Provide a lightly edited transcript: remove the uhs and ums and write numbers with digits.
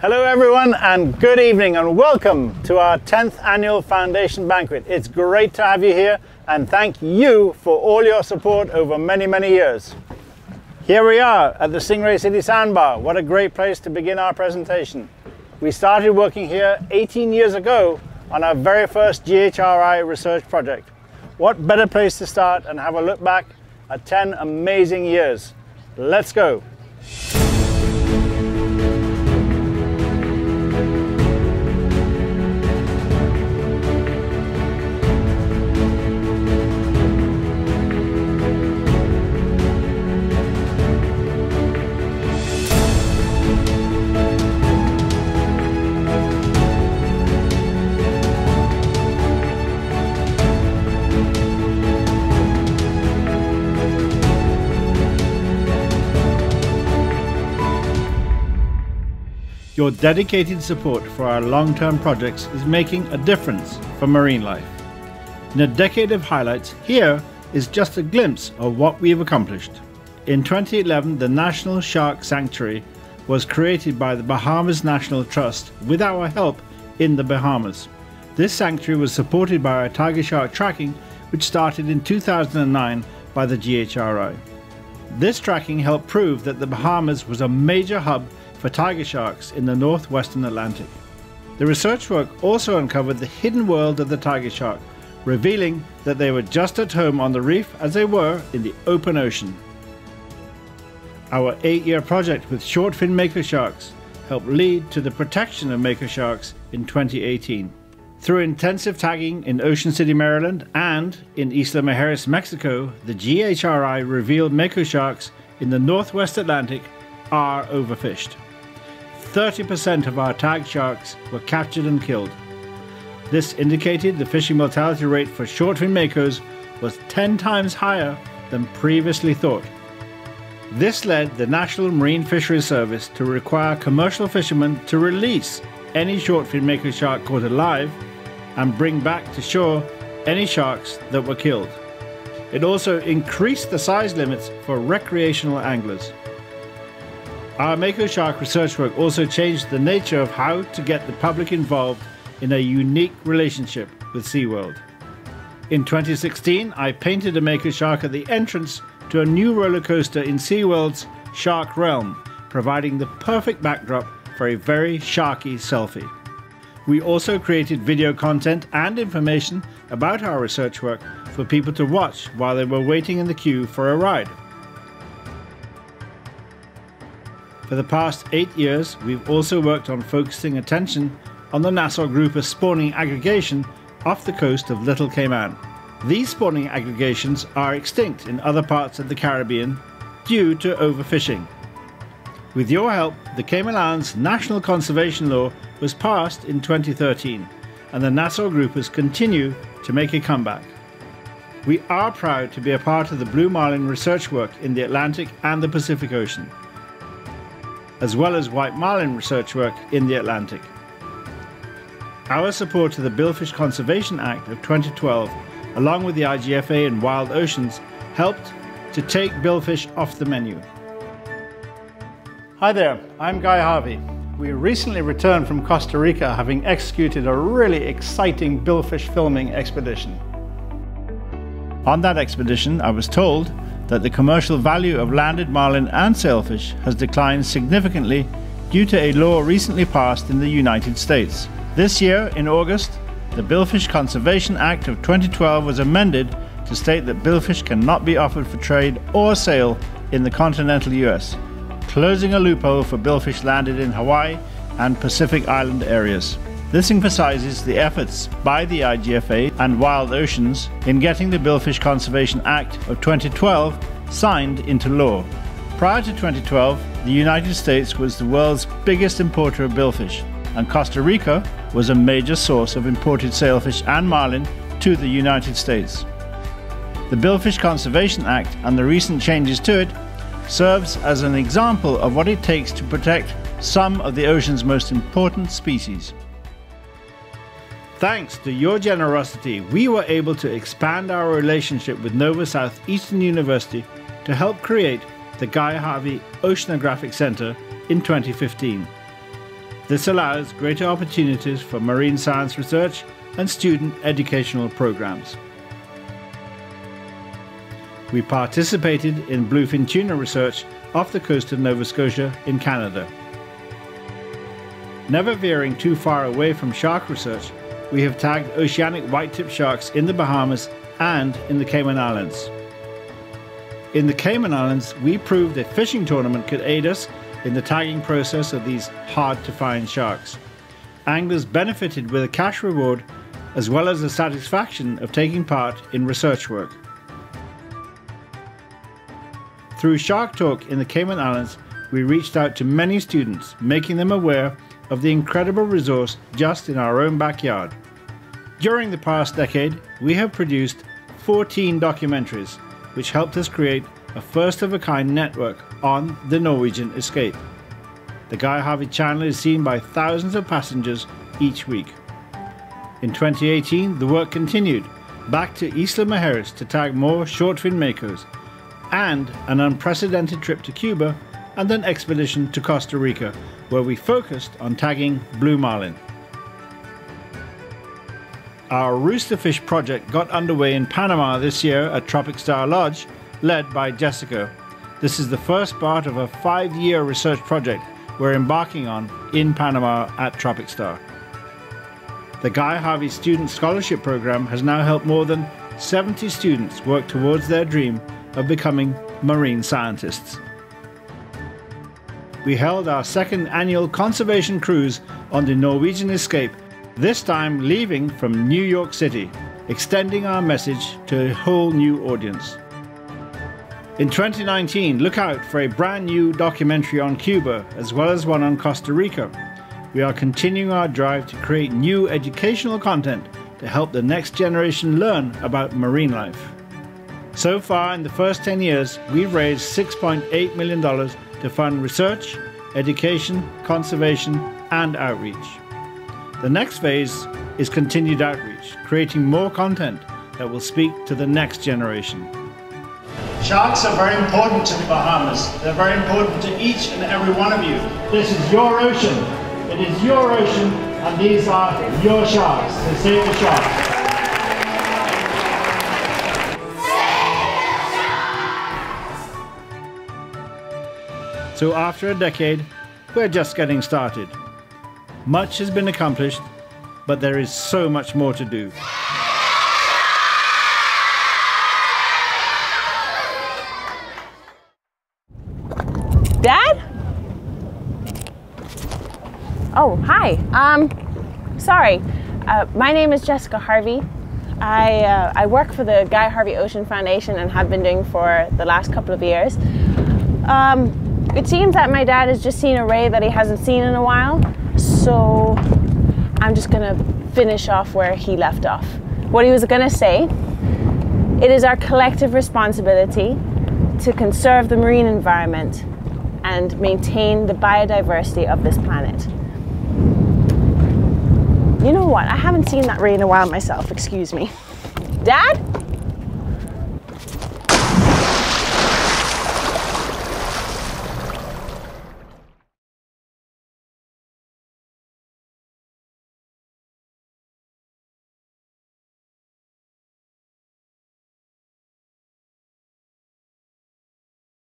Hello everyone and good evening and welcome to our 10th annual Foundation Banquet. It's great to have you here and thank you for all your support over many years. Here we are at the Stingray City Sandbar. What a great place to begin our presentation. We started working here 18 years ago on our very first GHRI research project. What better place to start and have a look back at 10 amazing years. Let's go. Your dedicated support for our long-term projects is making a difference for marine life. In a decade of highlights, here is just a glimpse of what we've accomplished. In 2011, the National Shark Sanctuary was created by the Bahamas National Trust with our help in the Bahamas. This sanctuary was supported by our tiger shark tracking, which started in 2009 by the GHRI. This tracking helped prove that the Bahamas was a major hub for tiger sharks in the northwestern Atlantic. The research work also uncovered the hidden world of the tiger shark, revealing that they were just at home on the reef as they were in the open ocean. Our 8-year project with Shortfin Mako sharks helped lead to the protection of Mako sharks in 2018. Through intensive tagging in Ocean City, Maryland and in Isla Mujeres, Mexico, the GHRI revealed Mako sharks in the northwest Atlantic are overfished. 30% of our tagged sharks were captured and killed. This indicated the fishing mortality rate for shortfin Makos was 10 times higher than previously thought. This led the National Marine Fisheries Service to require commercial fishermen to release any shortfin Mako shark caught alive and bring back to shore any sharks that were killed. It also increased the size limits for recreational anglers. Our Mako shark research work also changed the nature of how to get the public involved in a unique relationship with SeaWorld. In 2016, I painted a Mako shark at the entrance to a new roller coaster in SeaWorld's Shark Realm, providing the perfect backdrop for a very sharky selfie. We also created video content and information about our research work for people to watch while they were waiting in the queue for a ride. For the past 8 years, we've also worked on focusing attention on the Nassau Groupers spawning aggregation off the coast of Little Cayman. These spawning aggregations are extinct in other parts of the Caribbean due to overfishing. With your help, the Cayman Islands National Conservation Law was passed in 2013, and the Nassau Groupers continue to make a comeback. We are proud to be a part of the blue marlin research work in the Atlantic and the Pacific Ocean, as well as white marlin research work in the Atlantic. Our support to the Billfish Conservation Act of 2012, along with the IGFA and Wild Oceans, helped to take billfish off the menu. Hi there, I'm Guy Harvey. We recently returned from Costa Rica, having executed a really exciting billfish filming expedition. On that expedition, I was told that the commercial value of landed marlin and sailfish has declined significantly due to a law recently passed in the United States. This year, in August, the Billfish Conservation Act of 2012 was amended to state that billfish cannot be offered for trade or sale in the continental US, closing a loophole for billfish landed in Hawaii and Pacific Island areas. This emphasizes the efforts by the IGFA and Wild Oceans in getting the Billfish Conservation Act of 2012 signed into law. Prior to 2012, the United States was the world's biggest importer of billfish, and Costa Rica was a major source of imported sailfish and marlin to the United States. The Billfish Conservation Act and the recent changes to it serves as an example of what it takes to protect some of the ocean's most important species. Thanks to your generosity, we were able to expand our relationship with Nova Southeastern University to help create the Guy Harvey Oceanographic Center in 2015. This allows greater opportunities for marine science research and student educational programs. We participated in bluefin tuna research off the coast of Nova Scotia in Canada. Never veering too far away from shark research, we have tagged oceanic white-tip sharks in the Bahamas and in the Cayman Islands. In the Cayman Islands, we proved a fishing tournament could aid us in the tagging process of these hard-to-find sharks. Anglers benefited with a cash reward as well as the satisfaction of taking part in research work. Through Shark Talk in the Cayman Islands, we reached out to many students, making them aware of the incredible resource just in our own backyard. During the past decade, we have produced 14 documentaries, which helped us create a first-of-a-kind network on the Norwegian escape. The Guy Harvey channel is seen by thousands of passengers each week. In 2018, the work continued, back to Isla Mujeres to tag more Shortfin Makos, and an unprecedented trip to Cuba, and an expedition to Costa Rica, where we focused on tagging blue marlin. Our Roosterfish Project got underway in Panama this year at Tropic Star Lodge, led by Jessica. This is the first part of a 5-year research project we're embarking on in Panama at Tropic Star. The Guy Harvey Student Scholarship Program has now helped more than 70 students work towards their dream of becoming marine scientists. We held our second annual conservation cruise on the Norwegian escape, this time leaving from New York City, extending our message to a whole new audience. In 2019, look out for a brand new documentary on Cuba as well as one on Costa Rica. We are continuing our drive to create new educational content to help the next generation learn about marine life. So far in the first 10 years, we've raised $6.8 million to fund research, education, conservation, and outreach. The next phase is continued outreach, creating more content that will speak to the next generation. Sharks are very important to the Bahamas. They're very important to each and every one of you. This is your ocean. It is your ocean, and these are your sharks. So save the sharks. So after a decade, we're just getting started. Much has been accomplished, but there is so much more to do. Dad? Oh, hi. Sorry. My name is Jessica Harvey. I work for the Guy Harvey Ocean Foundation and have been doing for the last couple of years. It seems that my dad has just seen a ray that he hasn't seen in a while, so I'm just gonna finish off where he left off. What he was gonna say, it is our collective responsibility to conserve the marine environment and maintain the biodiversity of this planet. You know what, I haven't seen that ray in a while myself, excuse me. Dad?